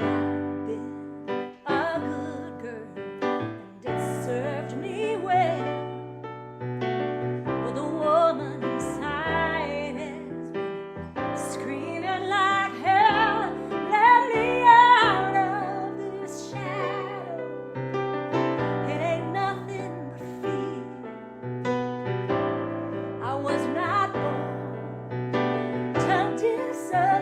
been a good girl, and it served me well. But the woman inside has been screaming like hell. Let me out of this shadow. It ain't nothing but fear. I was not born to disappear.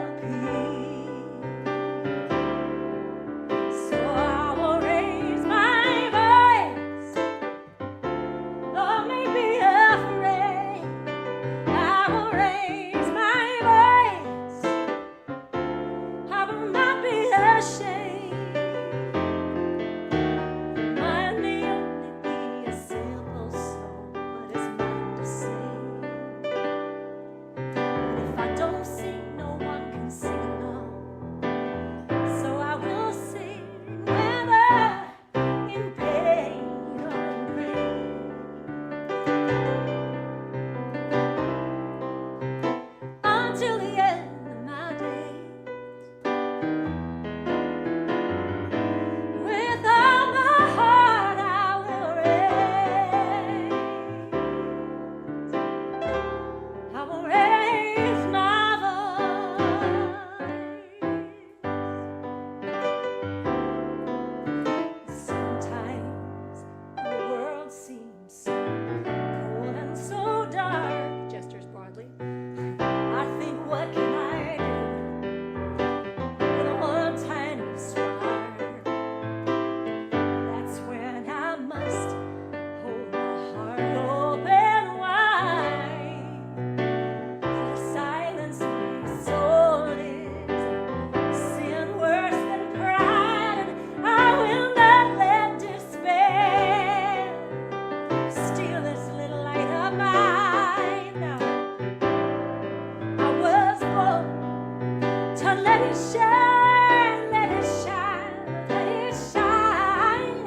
to let it shine, let it shine, let it shine.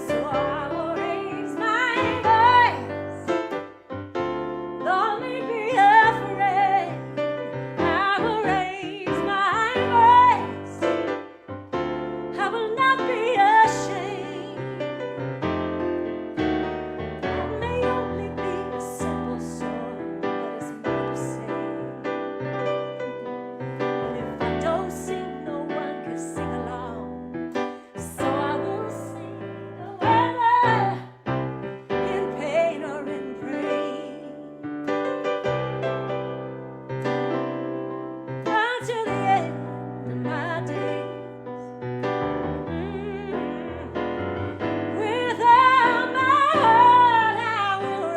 So I will raise my voice, don't be afraid. I will raise my voice, I will not be ashamed. I may only be a simple soul, but it's mine to sing. And if I don't sing, no one can sing along. So I will sing whether in pain or in pain, until the end of my days. With all my heart I will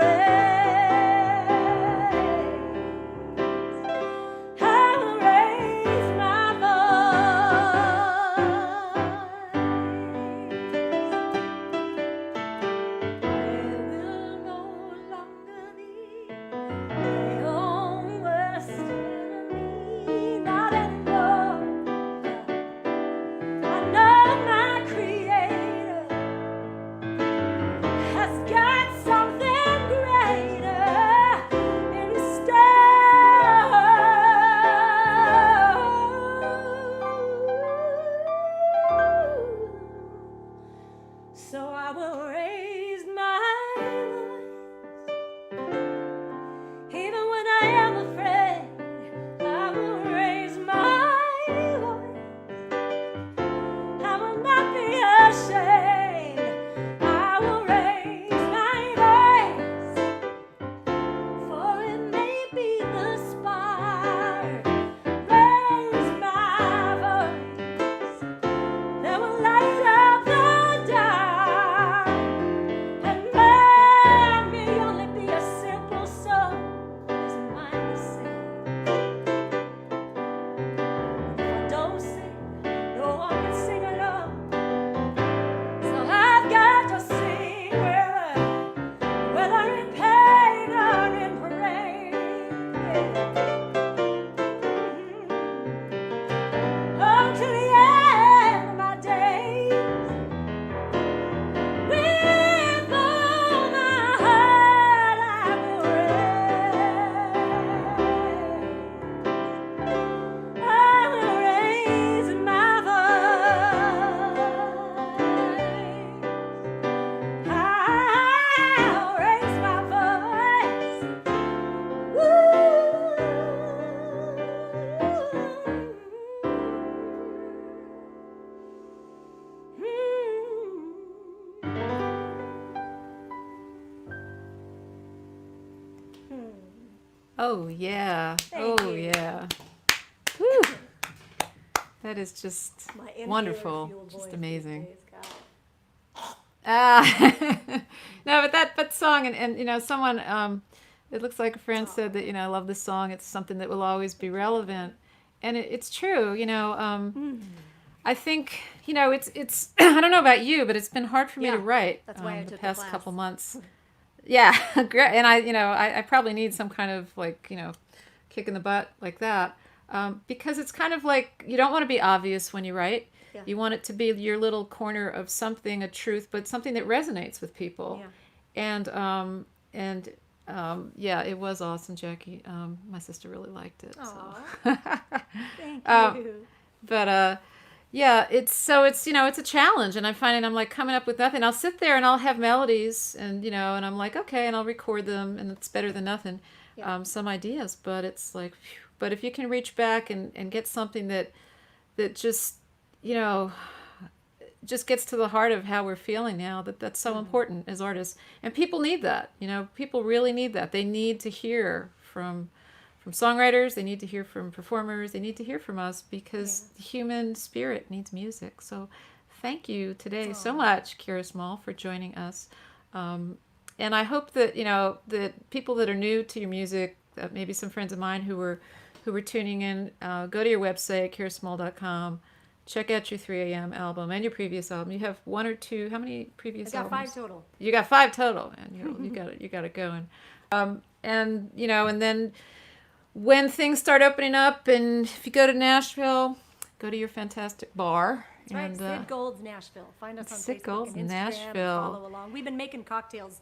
raise my voice. There will no longer be my own worst enemy, not anymore. I know my Creator has got something greater in store. So I will raise my voice, even when I am afraid. I will raise my voice, I will not be ashamed. I will raise my voice, for it may be the spark. Raise my voice that will light up the dark. And man may only be a simple soul, it's mine to sing. If I don't sing, no one can sing along. So I've got to sing whether in pain or in praise. Until the end of my days. With all my heart I will raise my voice. I'll raise my voice. Oh yeah. Thank Oh you. yeah. Whew. That is just My empty wonderful. fuel voice Just these amazing. days, God. No, but that song and someone it looks like a friend said that I love this song. It's something that will always be relevant, and it's true. I think it's I don't know about you, but it's been hard for me to Yeah, write that's why I the took the past class. couple months. Yeah, great. And I probably need some kind of kick in the butt like that because it's kind of like you don't want to be obvious when you write. Yeah. You want it to be your little corner of something, a truth, but something that resonates with people. Yeah. And yeah, it was awesome, Jackie. My sister really liked it. Aw. So. Thank you. But yeah, it's a challenge, and I'm finding I'm like coming up with nothing. I'll sit there and I'll have melodies, and and I'm like, okay, and I'll record them, and it's better than nothing. Yeah. Some ideas, but it's like, phew. But if you can reach back and get something that just just gets to the heart of how we're feeling now, that's so important as artists, and people need that. People really need that. They need to hear from songwriters. They need to hear from performers. They need to hear from us because the human spirit needs music. So thank you today so much, Kira Small, for joining us. And I hope that that people that are new to your music, maybe some friends of mine who were tuning in, go to your website, kirasmall.com. Check out your 3 a.m. album and your previous album. You have one or two. How many previous I got albums? 5 total. You got 5 total, and you got it going. And and then when things start opening up, and if you go to Nashville, go to your fantastic bar. That's right, And, Sid Gold's Nashville. Find us on Sid Facebook Gold's and Instagram Nashville. and follow along. We've been making cocktails,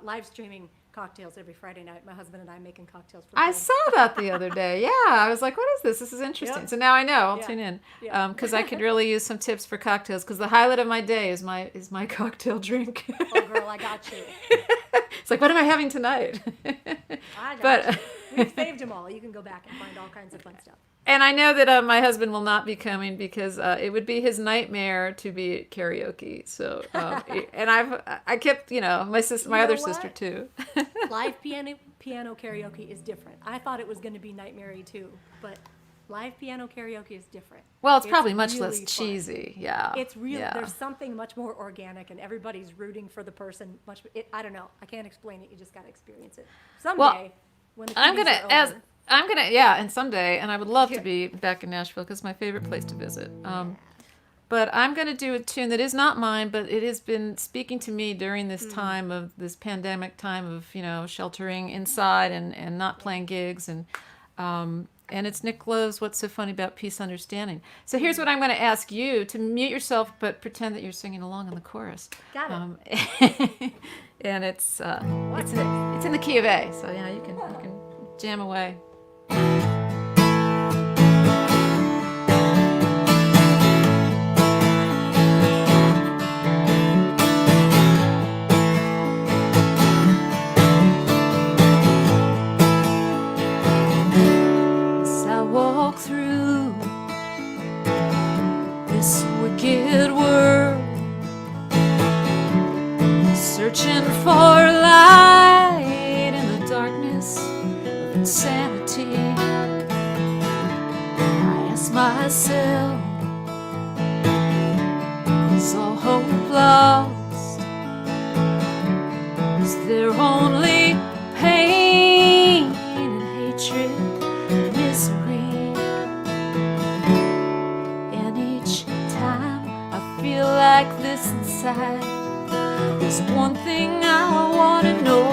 live streaming cocktails every Friday night. My husband and I making cocktails for I friends. saw that the other day. Yeah, I was like, "What is this? This is interesting." Yep. So now I know. I'll Yeah. tune in Yeah. because I could really use some tips for cocktails. Because the highlight of my day is my cocktail drink. Oh, girl, I got you. It's like, what am I having tonight? I got But- you. We've saved them all. You can go back and find all kinds of fun stuff. And I know that my husband will not be coming because it would be his nightmare to be at karaoke. So, and I kept, my other know sister what? too. Live piano karaoke is different. I thought it was going to be nightmare too, but live piano karaoke is different. Well, it's probably much really less fun. cheesy. Yeah. It's really Yeah. there's something much more organic, and everybody's rooting for the person. I don't know. I can't explain it. You just got to experience it someday. When the I'm cuties gonna are over. and someday, and I would love to be back in Nashville because it's my favorite place to visit. But I'm gonna do a tune that is not mine, but it has been speaking to me during this time of this pandemic time of sheltering inside and not playing gigs and it's Nick Lowe's "What's So Funny About Peace Understanding." So here's what I'm going to ask you to mute yourself, but pretend that you're singing along in the chorus. Got it. And it's in the key of A, so you can jam away. As I walk through this wicked world, searching for light in the darkness of insanity, I ask myself, is all hope lost? Is there only pain and hatred and misery? And each time I feel like this inside, there's one thing I want to know.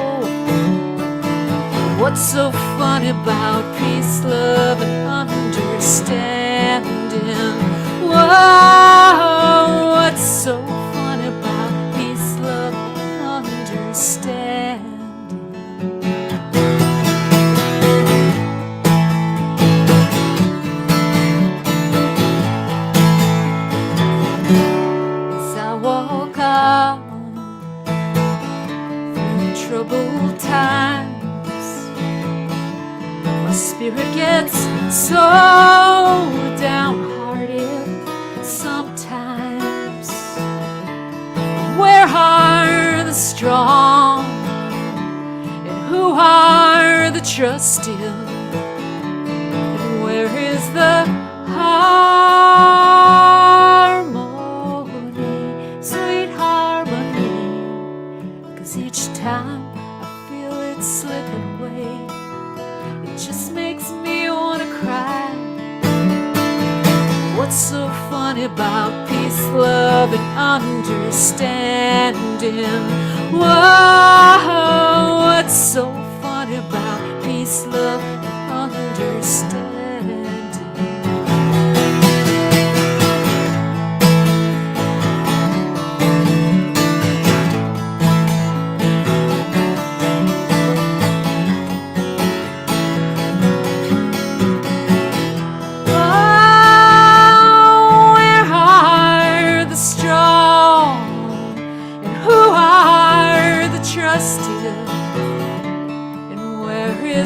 What's so funny about peace, love, and understanding? Whoa, what's so funny about peace, love, and understanding? As I walk on through troubled times, my spirit gets so downhearted sometimes. Where are the strong, and who are the trusting? And where is the harmony, sweet harmony? 'Cause each time I feel it slipping away, it just makes me wanna cry. What's so funny about peace, love, and understanding? Whoa, what's so funny about peace, love, and understanding?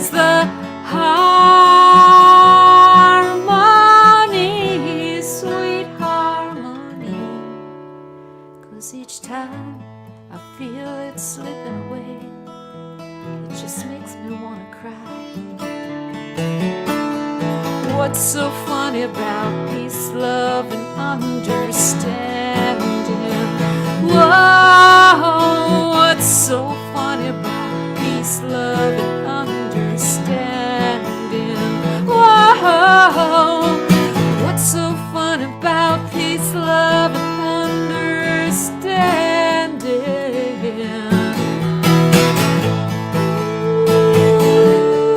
Is the harmony, sweet harmony? 'Cause each time I feel it slipping away, it just makes me wanna cry. What's so funny about peace, love, and understanding? Whoa, what's so funny about peace, love, and understanding? Whoa, what's so fun about peace, love, and understanding?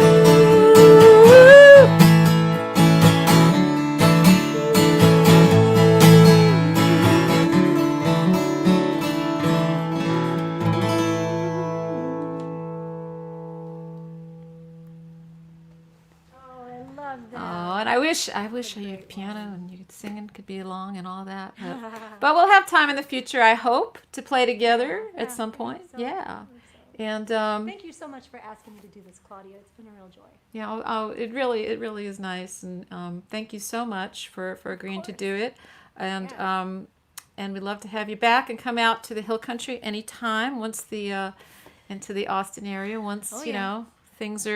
Ooh, love that. Oh, and I wish you had piano and you could sing and could be along and all that. But we'll have time in the future, I hope, to play together at some point. So. Yeah. And Thank you so much for asking me to do this, Claudia. It's been a real joy. yeah, it really is nice. And thank you so much for agreeing to do it. And and we'd love to have you back and come out to the Hill Country anytime once into the Austin area once things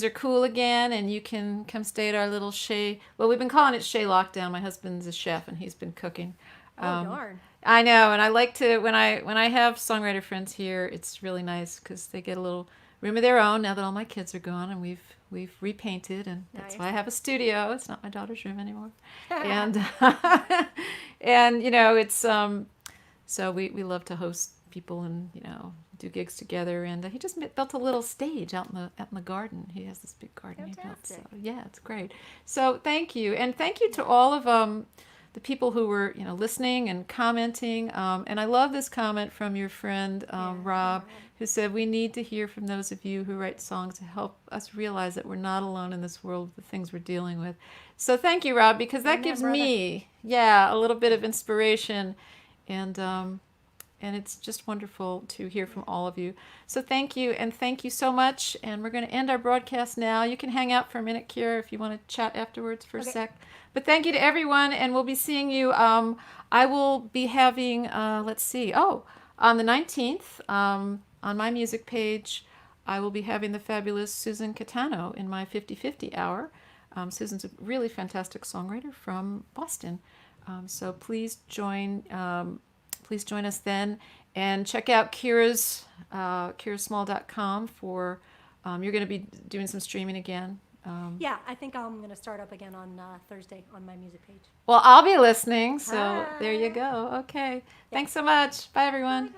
are cool again, and you can come stay at our little Shea. Well, we've been calling it Shea Lockdown. My husband's a chef and he's been cooking. Oh, darn. I know, and I like to when I have songwriter friends here, it's really nice because they get a little room of their own now that all my kids are gone, and we've repainted, and that's why I have a studio. It's not my daughter's room anymore, and and it's so we love to host people and do gigs together, and he just built a little stage out in the garden. He has this big garden he built, so yeah, it's great. So thank you, and thank you to all of the people who were listening and commenting, and I love this comment from your friend Rob, who said we need to hear from those of you who write songs to help us realize that we're not alone in this world with the things we're dealing with. So thank you, Rob, because that gives me a little bit of inspiration, and it's just wonderful to hear from all of you. So thank you, and thank you so much. And we're going to end our broadcast now. You can hang out for a minute, Kira, if you want to chat afterwards for a sec. But thank you to everyone, and we'll be seeing you. I will be having, on the 19th, on my music page, I will be having the fabulous Susan Catano in my 50/50 hour. Susan's a really fantastic songwriter from Boston. So please join us then, and check out kirasmall.com for you're going to be doing some streaming again. Yeah, I think I'm going to start up again on Thursday on my music page. Well, I'll be listening, so Hi. there you go. Okay. Thanks so much. Bye, everyone.